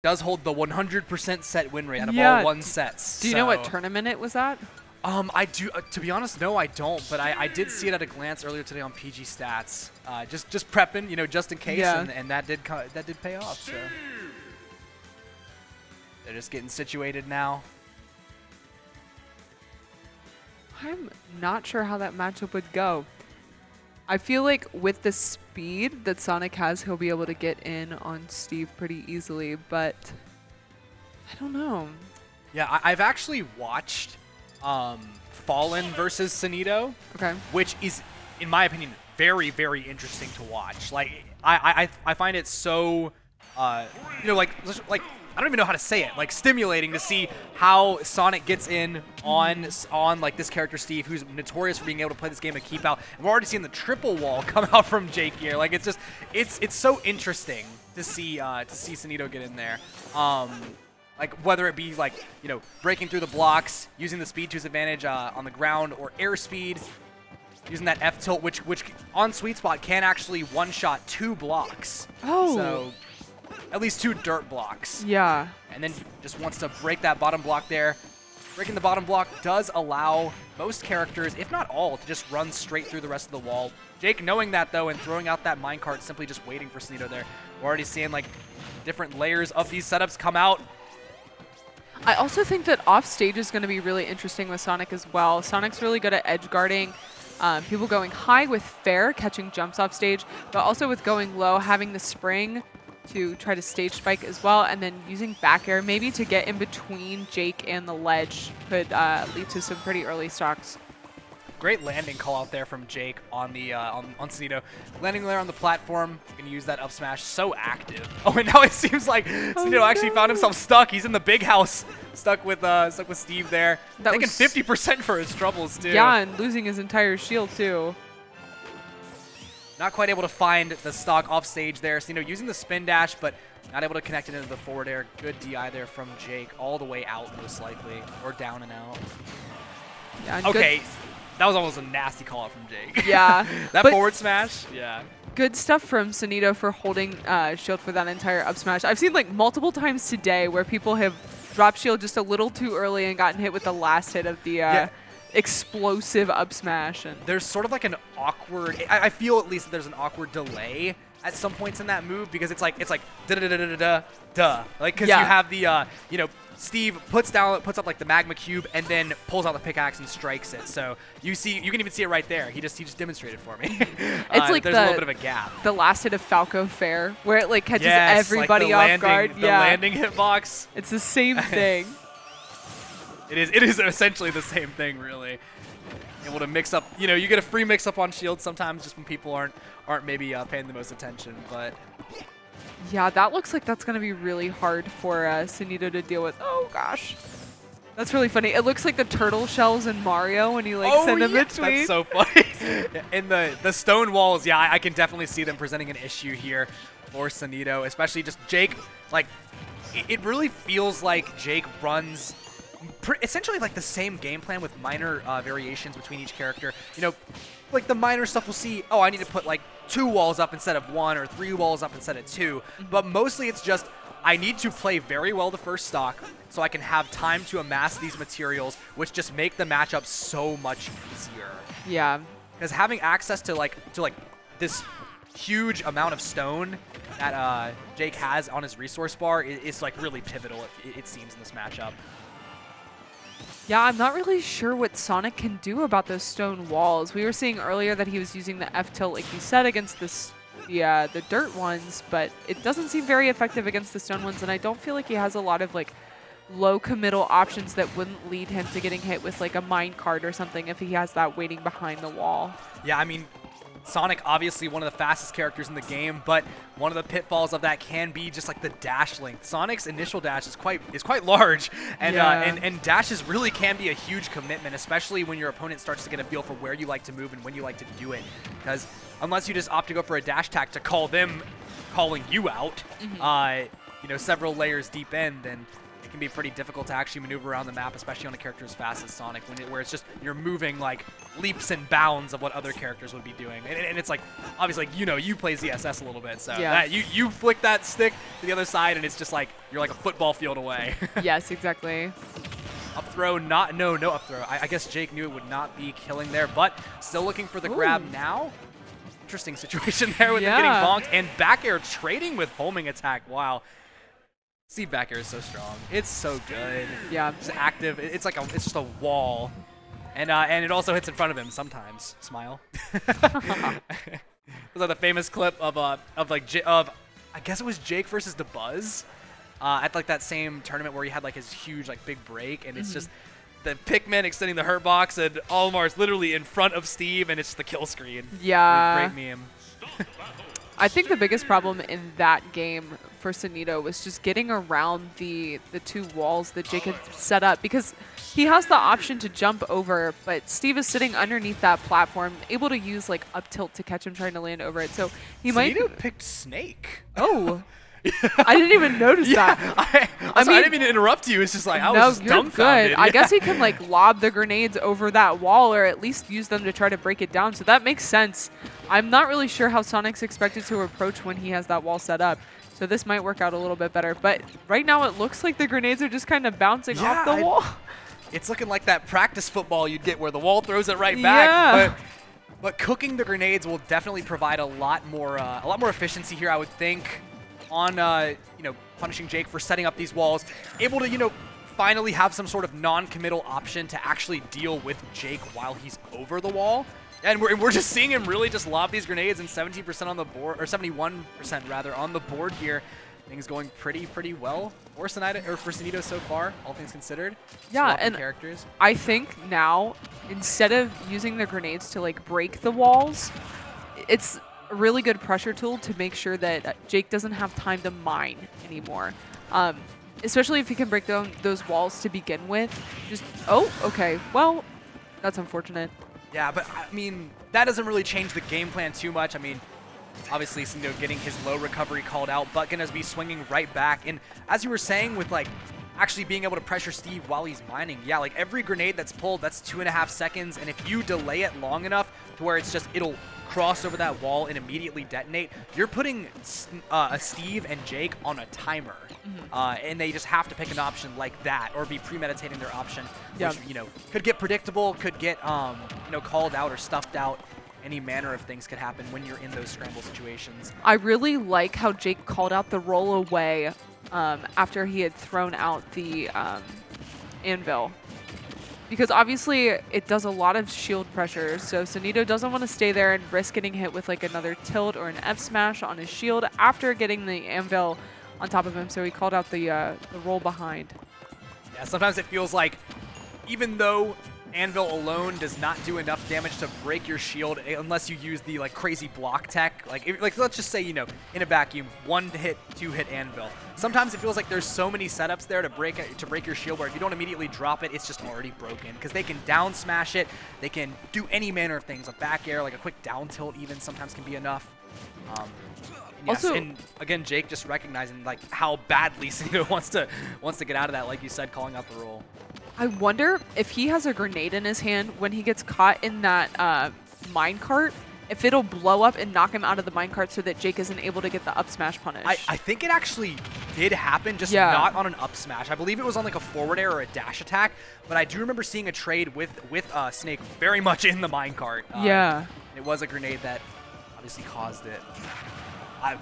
does hold the 100% set win rate out of all one sets. Do you know what tournament it was at? I do. To be honest, no, I don't. But I did see it at a glance earlier today on PG Stats. Just prepping, just in case, and that did pay off. So they're just getting situated now. I'm not sure how that matchup would go. I feel like with the speed that Sonic has, he'll be able to get in on Steve pretty easily, but I don't know. Yeah, I've actually watched Fallen versus Sonido, which is, in my opinion, very, very interesting to watch. Like, I find it so, like I don't even know how to say it, like stimulating to see how Sonic gets in on like this character Steve, who's notorious for being able to play this game and keep out. And we're already seeing the triple wall come out from Jake here. Like it's so interesting to see Sonido get in there. Like whether it be like breaking through the blocks, using the speed to his advantage on the ground, or airspeed, using that F tilt, which on Sweet Spot can actually one-shot 2 blocks. Oh. So at least 2 dirt blocks. Yeah. And then just wants to break that bottom block there. Breaking the bottom block does allow most characters, if not all, to just run straight through the rest of the wall. Jake knowing that though and throwing out that minecart, simply just waiting for Sonido there. We're already seeing like different layers of these setups come out. I also think that off stage is going to be really interesting with Sonic as well. Sonic's really good at edge guarding. People going high with fair, catching jumps off stage, but also with going low, having the spring to try to stage spike as well, and then using back air maybe to get in between Jake and the ledge could lead to some pretty early stocks. Great landing call out there from Jake on the on Sonido. Landing there on the platform, gonna use that up smash. So active. Oh, and now it seems like Sonido actually found himself stuck. He's in the big house, stuck with Steve there. That taking 50% for his troubles too. Yeah, and losing his entire shield too. Not quite able to find the stock off stage there. Sonido using the spin dash, but not able to connect it into the forward air. Good DI there from Jake, all the way out most likely, or down and out. Yeah, okay. That was almost a nasty call out from Jake. Yeah. That forward smash, yeah. Good stuff from Sonido for holding shield for that entire up smash. I've seen like multiple times today where people have dropped shield just a little too early and gotten hit with the last hit of the explosive up smash. And there's sort of like an awkward, I feel at least that there's an awkward delay at some points in that move because it's like da da da da da da, like because you have the Steve puts up like the magma cube and then pulls out the pickaxe and strikes it. So you can even see it right there. He just demonstrated for me. It's like there's a little bit of a gap. The last hit of Falco Fair where it like catches everybody like off guard. The landing hitbox. It's the same thing. It is essentially the same thing, really. Able to mix up, you get a free mix up on shield sometimes just when people aren't maybe paying the most attention, but yeah, that looks like that's going to be really hard for Sonido to deal with. Oh gosh. That's really funny. It looks like the turtle shells in Mario when you like send them between. That's so funny. And the stone walls, yeah, I can definitely see them presenting an issue here for Sonido, especially just Jake. Like, it really feels like Jake runs essentially like the same game plan with minor variations between each character. Like the minor stuff we'll see, oh, I need to put like 2 walls up instead of 1 or 3 walls up instead of 2. But mostly it's just, I need to play very well the first stock so I can have time to amass these materials, which just make the matchup so much easier. Yeah. Because having access to like this huge amount of stone that Jake has on his resource bar is like really pivotal, it seems, in this matchup. Yeah, I'm not really sure what Sonic can do about those stone walls. We were seeing earlier that he was using the F tilt, like you said, against the dirt ones, but it doesn't seem very effective against the stone ones, and I don't feel like he has a lot of like low committal options that wouldn't lead him to getting hit with like a mine cart or something if he has that waiting behind the wall. Yeah, I mean, Sonic, obviously one of the fastest characters in the game, but one of the pitfalls of that can be just like the dash length. Sonic's initial dash is quite large, and and dashes really can be a huge commitment, especially when your opponent starts to get a feel for where you like to move and when you like to do it. Because unless you just opt to go for a dash attack to call them calling you out, several layers deep in, then it can be pretty difficult to actually maneuver around the map, especially on a character as fast as Sonic, where it's just you're moving like leaps and bounds of what other characters would be doing. And it's like, obviously, like, you play ZSS a little bit, so you flick that stick to the other side, and it's just like you're like a football field away. Yes, exactly. Up throw, no up throw. I guess Jake knew it would not be killing there, but still looking for the grab now. Interesting situation there with him getting bonked, and back air trading with homing attack. Wow. Steve back air is so strong. It's so good. Yeah. It's active. It's like it's just a wall. And it also hits in front of him sometimes. Smile. It was like the famous clip of I guess it was Jake versus the Buzz at like that same tournament where he had like his huge like big break, and it's just the Pikmin extending the hurt box, and Olimar's literally in front of Steve, and it's the kill screen. Yeah. Great meme. I think the biggest problem in that game for Sonido was just getting around the two walls that Jake had set up, because he has the option to jump over, but Steve is sitting underneath that platform, able to use like up tilt to catch him trying to land over it. So he Sonido picked Snake. Oh. I didn't even notice that. I didn't mean to interrupt you. It's just like I was just dumbfounded. Good. I guess he can like lob the grenades over that wall, or at least use them to try to break it down. So that makes sense. I'm not really sure how Sonic's expected to approach when he has that wall set up. So this might work out a little bit better. But right now it looks like the grenades are just kind of bouncing off the wall. It's looking like that practice football you'd get where the wall throws it right back. But cooking the grenades will definitely provide a lot more efficiency here, I would think, on punishing Jake for setting up these walls, able to finally have some sort of non-committal option to actually deal with Jake while he's over the wall. And we're just seeing him really just lob these grenades, and 17% on the board, or 71% rather on the board here. Things going pretty well for Sonido so far, all things considered. Yeah, Swapping and characters. I think now, instead of using the grenades to like break the walls, it's a really good pressure tool to make sure that Jake doesn't have time to mine anymore. Especially if he can break down those walls to begin with. Okay. Well, that's unfortunate. Yeah, but I mean, that doesn't really change the game plan too much. I mean, obviously, Sonido getting his low recovery called out, but gonna be swinging right back. And as you were saying, with like actually being able to pressure Steve while he's mining, yeah, like every grenade that's pulled, that's 2.5 seconds. And if you delay it long enough to where it'll cross over that wall and immediately detonate, you're putting Steve and Jake on a timer. And they just have to pick an option like that, or be premeditating their option, which could get predictable, could get called out or stuffed out. Any manner of things could happen when you're in those scramble situations. I really like how Jake called out the roll away after he had thrown out the anvil. Because obviously it does a lot of shield pressure, so Sonido doesn't want to stay there and risk getting hit with like another tilt or an F smash on his shield after getting the anvil on top of him, so he called out the roll behind. Yeah, sometimes it feels like even though Anvil alone does not do enough damage to break your shield unless you use the like crazy block tech. Like let's just say, in a vacuum, 1-hit, 2-hit Anvil. Sometimes it feels like there's so many setups there to break your shield, where if you don't immediately drop it, it's just already broken, because they can down smash it. They can do any manner of things. A back air, like a quick down tilt even sometimes can be enough. Yes, also, and again, Jake just recognizing like how badly Sonido wants to get out of that, like you said, calling out the roll. I wonder if he has a grenade in his hand when he gets caught in that minecart, if it'll blow up and knock him out of the minecart so that Jake isn't able to get the up smash punish. I think it actually did happen, just not on an up smash. I believe it was on like a forward air or a dash attack, but I do remember seeing a trade with Snake very much in the minecart. It was a grenade that obviously caused it.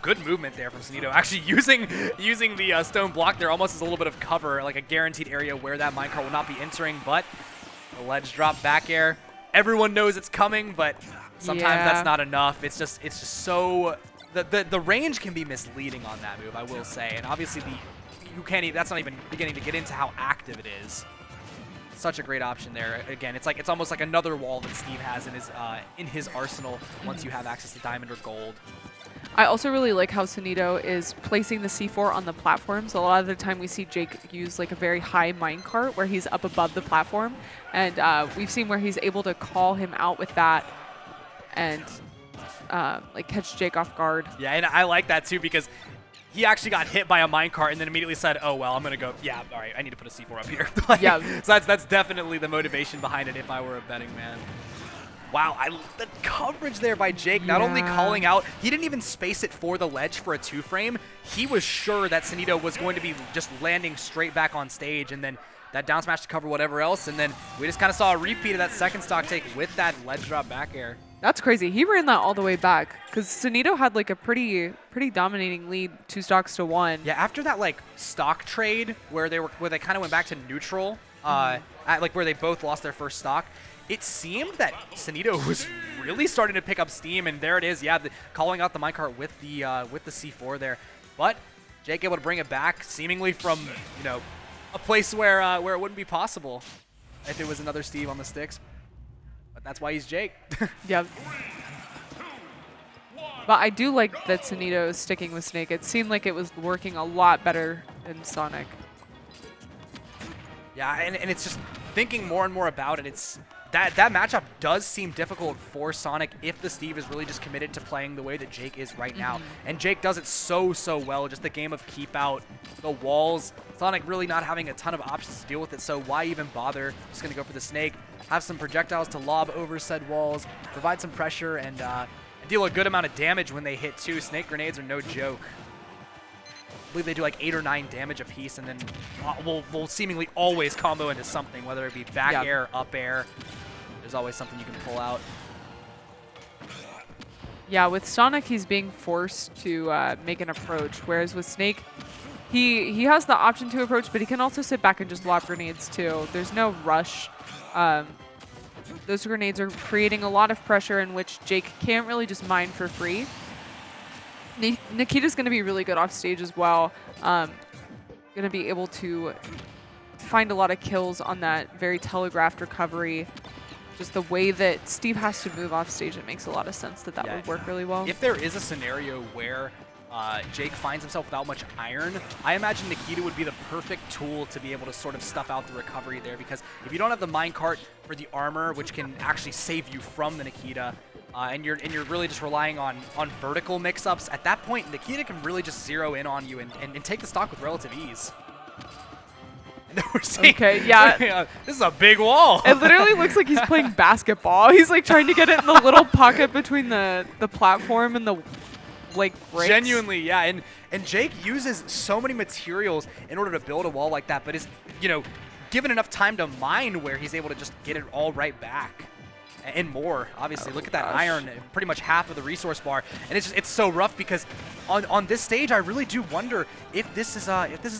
Good movement there from Sonido, actually using the stone block there almost as a little bit of cover, like a guaranteed area where that minecart will not be entering, but the ledge drop back air. Everyone knows it's coming, but sometimes that's not enough. It's just so the range can be misleading on that move, I will say, and obviously that's not even beginning to get into how active it is. Such a great option there. Again, it's almost like another wall that Steve has in his arsenal once you have access to diamond or gold. I also really like how Sonido is placing the C4 on the platform. So a lot of the time we see Jake use like a very high minecart where he's up above the platform. And we've seen where he's able to call him out with that and like catch Jake off guard. Yeah, and I like that too, because he actually got hit by a minecart and then immediately said, oh, well, I'm going to go, yeah, all right, I need to put a C4 up here. Like, yeah. So that's definitely the motivation behind it if I were a betting man. Wow, the coverage there by Jake, not only calling out, he didn't even space it for the ledge for a 2-frame. He was sure that Sonido was going to be just landing straight back on stage, and then that down smash to cover whatever else, and then we just kind of saw a repeat of that second stock take with that ledge drop back air. That's crazy. He ran that all the way back because Sonido had like a pretty dominating lead, 2 stocks to 1. Yeah, after that like stock trade where they kind of went back to neutral, at like where they both lost their first stock, it seemed that Sonido was really starting to pick up steam, and there it is. Yeah, calling out the minecart with the C4 there, but Jake able to bring it back, seemingly from a place where it wouldn't be possible if it was another Steve on the sticks. But that's why he's Jake. Yep. But I do like that Sonido is sticking with Snake. It seemed like it was working a lot better than Sonic. Yeah, and it's just thinking more and more about it. It's that matchup does seem difficult for Sonic if the Steve is really just committed to playing the way that Jake is right now. And Jake does it so well. Just the game of keep out, the walls. Sonic really not having a ton of options to deal with it, so why even bother? Just going to go for the Snake, have some projectiles to lob over said walls, provide some pressure, and deal a good amount of damage when they hit too. Snake grenades are no joke. I believe they do like 8 or 9 damage apiece, and then will seemingly always combo into something, whether it be back air, up air. There's always something you can pull out. Yeah, with Sonic, he's being forced to make an approach, whereas with Snake, he has the option to approach, but he can also sit back and just lob grenades too. There's no rush. Those grenades are creating a lot of pressure in which Jake can't really just mine for free. Nikita's going to be really good off stage as well. Going to be able to find a lot of kills on that very telegraphed recovery. Just the way that Steve has to move off stage, it makes a lot of sense that would work really well. If there is a scenario where Jake finds himself without much iron, I imagine Nikita would be the perfect tool to be able to sort of stuff out the recovery there, because if you don't have the minecart for the armor, which can actually save you from the Nikita, and you're really just relying on vertical mix-ups, at that point, Nikita can really just zero in on you and take the stock with relative ease. And we're seeing, okay, yeah. This is a big wall. It literally looks like he's playing basketball. He's like trying to get it in the little pocket between the platform and the like bricks. Genuinely, yeah. And Jake uses so many materials in order to build a wall like that, but is, given enough time to mine where he's able to just get it all right back. And more, obviously. Look at that iron, pretty much half of the resource bar, and it's so rough because on this stage I really do wonder if this is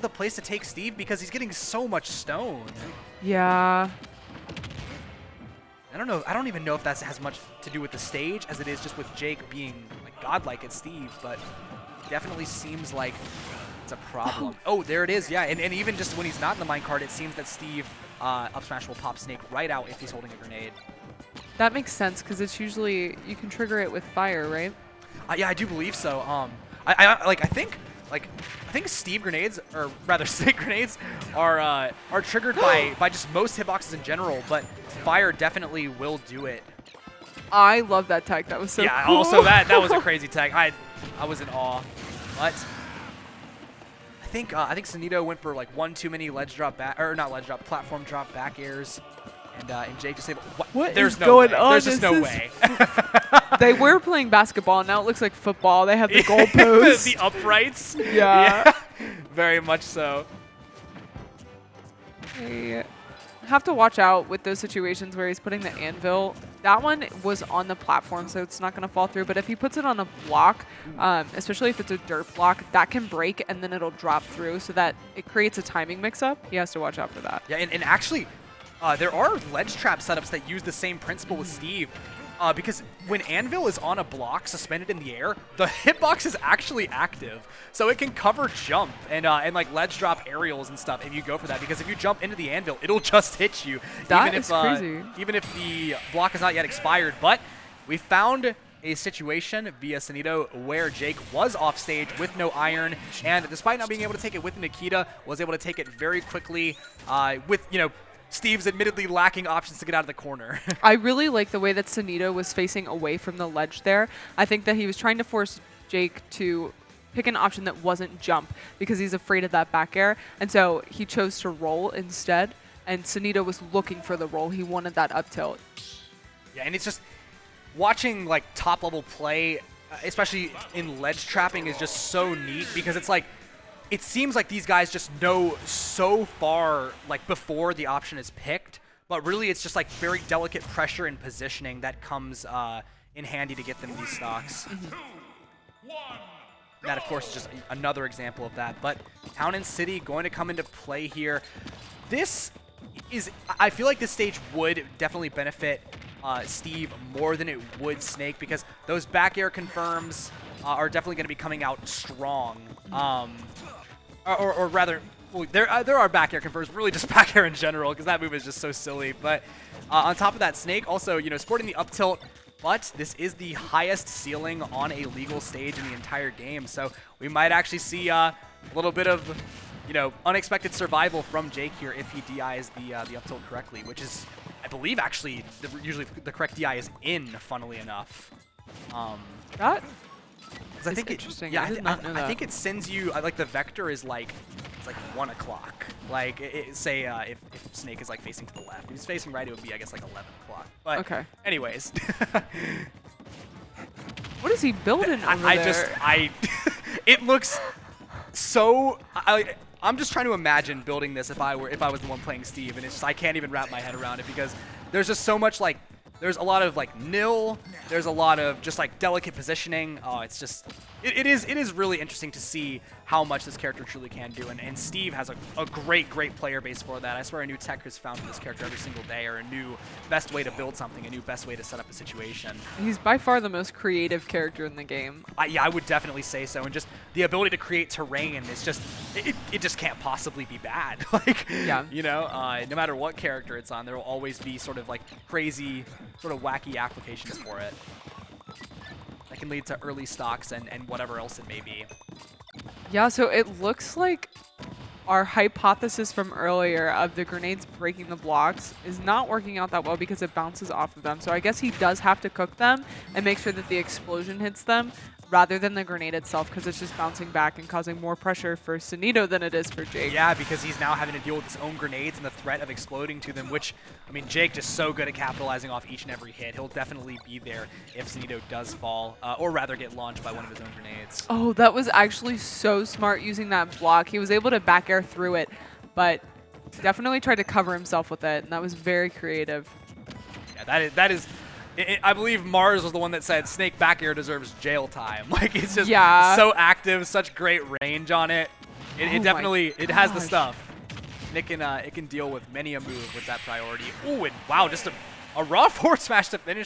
the place to take Steve, because he's getting so much stone. Yeah. I don't know. I don't even know if that has much to do with the stage as it is just with Jake being like godlike at Steve, but definitely seems like it's a problem. Oh, there it is. Yeah, and even just when he's not in the minecart, it seems that Steve up smash will pop Snake right out if he's holding a grenade. That makes sense because it's usually you can trigger it with fire, right? Yeah, I do believe so. I think Steve grenades, or rather Snake grenades, are triggered by just most hitboxes in general, but fire definitely will do it. I love that tag. That was so yeah, cool. Also that was a crazy tag. I was in awe. But I think Sonido went for like one too many ledge drop back, or not ledge drop, platform drop back airs. And Jake just said, what there's is no going way. on? There's just no way. They were playing basketball, and now it looks like football. They have the goalposts. The uprights. Yeah. Very much so. They have to watch out with those situations where he's putting the anvil. That one was on the platform, so it's not going to fall through. But if he puts it on a block, especially if it's a dirt block, that can break, and then it'll drop through, so that it creates a timing mix-up. He has to watch out for that. Yeah, and actually, there are ledge trap setups that use the same principle with Steve, because when Anvil is on a block suspended in the air, the hitbox is actually active, so it can cover jump and like ledge drop aerials and stuff if you go for that, because if you jump into the Anvil, it'll just hit you. That is crazy. Even if the block is not yet expired. But we found a situation via Sonido where Jake was off stage with no iron, and despite not being able to take it with Nikita, was able to take it very quickly with, Steve's admittedly lacking options to get out of the corner. I really like the way that Sonido was facing away from the ledge there. I think that he was trying to force Jake to pick an option that wasn't jump because he's afraid of that back air. And so he chose to roll instead. And Sonido was looking for the roll. He wanted that up tilt. Yeah, and it's just watching like top level play, especially in ledge trapping, is just so neat because it's like, it seems like these guys just know so far like before the option is picked, but really it's just like very delicate pressure and positioning that comes in handy to get them these stocks. That, of course, is just another example of that. But Town and City going to come into play here. This is, I feel like this stage would definitely benefit Steve more than it would Snake because those back air confirms are definitely going to be coming out strong. Or rather, well, there are back air confirms, really just back air in general because that move is just so silly. But on top of that, Snake also, sporting the up tilt. But this is the highest ceiling on a legal stage in the entire game, so we might actually see a little bit of, unexpected survival from Jake here if he DIs the up tilt correctly, which is, I believe, actually usually the correct DI is in, funnily enough. That I think interesting. Yeah, I did not know that. I think it sends you like the vector is like it's like 1 o'clock. Like say if Snake is like facing to the left, if he's facing right, it would be I guess like 11 o'clock. But okay. Anyways, what is he building over there? It looks so. I'm just trying to imagine building this if I was the one playing Steve, and it's just I can't even wrap my head around it because there's just so much like. There's a lot of like nil. There's a lot of just like delicate positioning. Oh, it's just it is really interesting to see how much this character truly can do. And Steve has a great player base for that. I swear a new tech is found for this character every single day, or a new best way to build something, a new best way to set up a situation. He's by far the most creative character in the game. Yeah, I would definitely say so. And just the ability to create terrain is just it just can't possibly be bad. Like yeah. No matter what character it's on, there will always be sort of like crazy, sort of wacky applications for it that can lead to early stocks and whatever else it may be. Yeah, so it looks like our hypothesis from earlier of the grenades breaking the blocks is not working out that well because it bounces off of them. So I guess he does have to cook them and make sure that the explosion hits them rather than the grenade itself because it's just bouncing back and causing more pressure for Sonido than it is for Jake. Yeah, because he's now having to deal with his own grenades and the threat of exploding to them, which, I mean, Jake just so good at capitalizing off each and every hit. He'll definitely be there if Sonido does fall, or rather get launched by one of his own grenades. Oh, that was actually so smart using that block. He was able to back air through it, but definitely tried to cover himself with it, and that was very creative. Yeah, that is I believe Mars was the one that said Snake back air deserves jail time. Like, it's just so active, such great range on it. It definitely has the stuff. And it can deal with many a move with that priority. Ooh, and wow, just a raw forward smash to finish